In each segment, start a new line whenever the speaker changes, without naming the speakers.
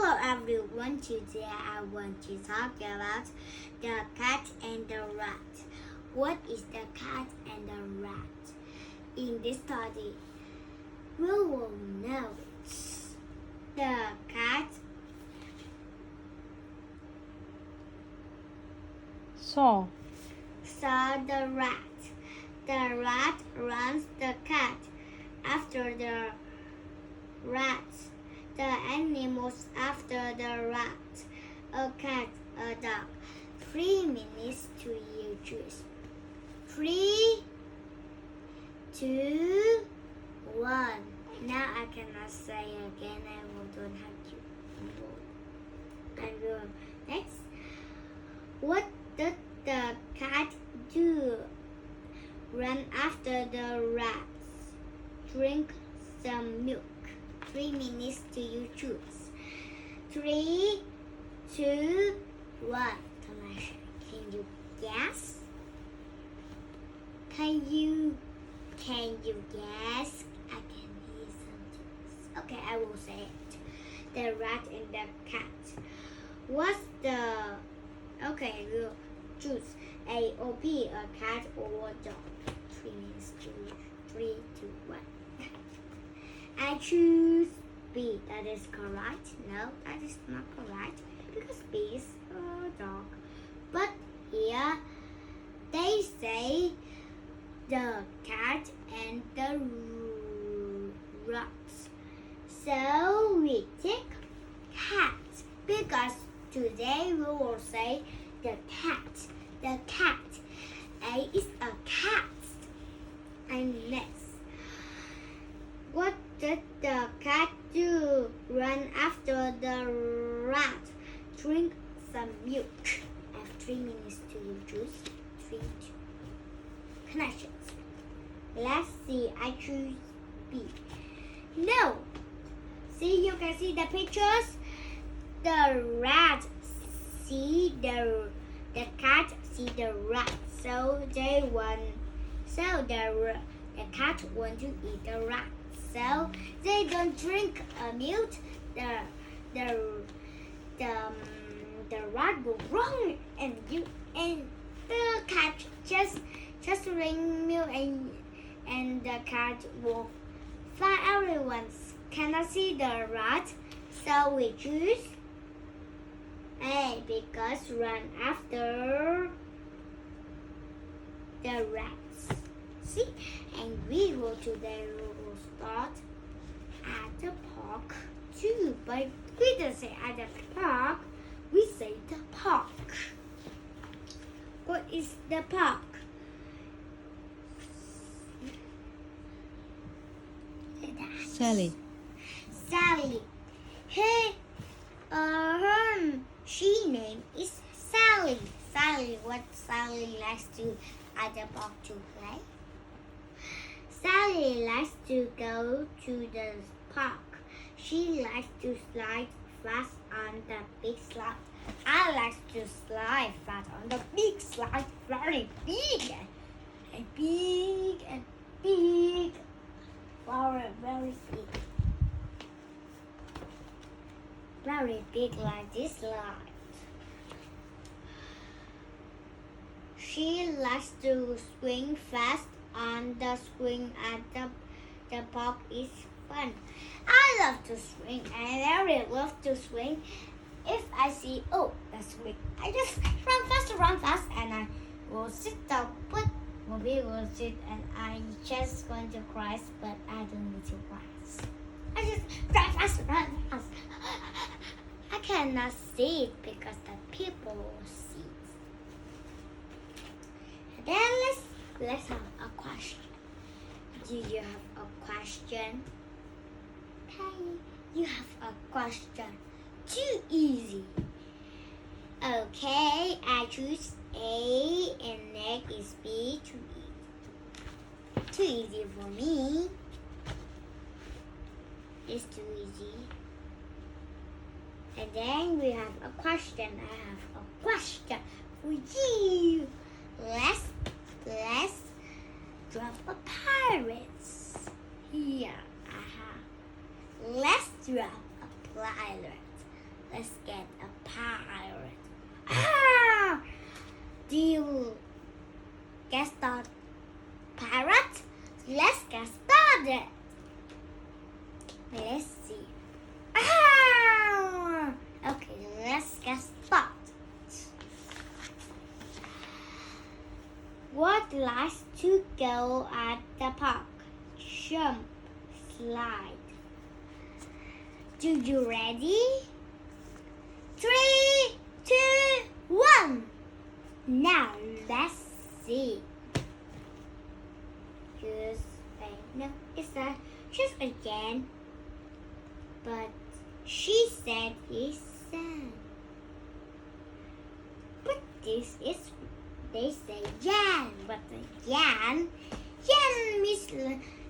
Hello everyone, today I want to talk about the cat and the rat. What is the cat and the rat? In this study, we will know the cat
saw
the rat. The rat runs the cat after the rat. The animals after the rat. A cat, a dog. 3 minutes to you choose. 3, 2, 1. Now I cannot say again. I don't have to. I will. Next. What did the cat do? Run after the rats. Drink some milk. 3 minutes to you choose. 3, 2, 1. Can you guess? Can you guess? I can hear something. Okay, I will say it. The rat and the cat. What's the... Okay, we'll choose A or B, a cat or a dog. 3 minutes to 3, 2, 1. I choose B. That is correct. No, that is not correct because B is a dog. But here they say the cat and the rat. So we take cat because today we will say the cat. The cat. A is a cat. And next. What did the cat do? Run after the rat. Drink some milk. I have 3 minutes to you choose. 3, 2. Connections. Let's see. I choose B. No. See, you can see the pictures. The rat see the cat see the rat. So they want. So the cat want to eat the rat. So they don't drink milk. The rat will run and the cat just drink milk and the cat will fly. Everyone cannot see the rat, so we choose A because run after the rats. See, and we will today start at the park too, but we don't say at the park, we say the park. What is the park?
Sally.
Sally. She name is Sally. Sally, what Sally likes to at the park to play? Sally likes to go to the park. She likes to slide fast on the big slide. I like to slide fast on the big slide, very big and big and big, very big, very big like this slide. She likes to swing fast on the swing at the park is fun. I love to swing and I really love to swing. If I see the swing, I just run fast and I will sit down. But maybe will sit and I just going to cry, but I don't need to cry. I just run fast. I cannot see it because the people will see it. And then let's have a question. Do you have a question? Hey, you have a question. Too easy. Okay, I choose A and next is B. Too easy for me. It's too easy. And then we have a question. I have a question for you. Let's drop a pirates here. Let's drop a pirate. let's get a pirate. Ah! Do you get started? Pirate? Let's get started. Let's see. Ah! Okay, let's get started. What likes to go at the park? Jump, slide. Do you ready? 3, 2, 1. Now let's see. Just no, it's not just again. But she said he sang. But this is they say Jan, but the Jan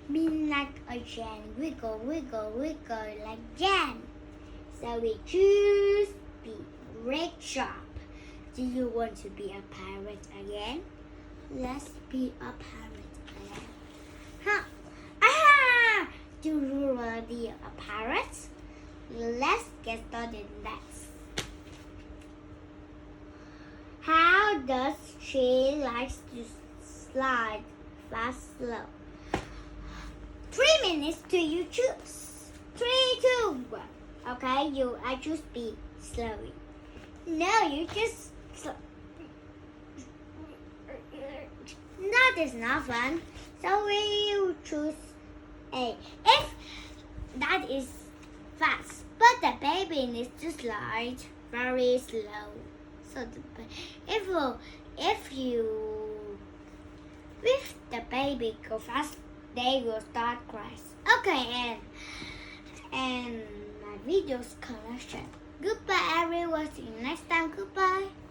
mean like a Jan, wiggle, wiggle, wiggle like Jan. So we choose be red sharp. Do you want to be a pirate again? Let's be a pirate again. Huh? Aha! Do you want to be a pirate? Let's get started next. How does she like to slide? Fast, slow. 3 minutes to you choose. 3, 2, 1. Okay, I choose B slowly. No, you just. That is not fun. So we will choose A. If that is fast, but the baby needs to slide very slow. So if the baby go fast, they will start crying. Okay, and my video's collection. Goodbye everyone. See you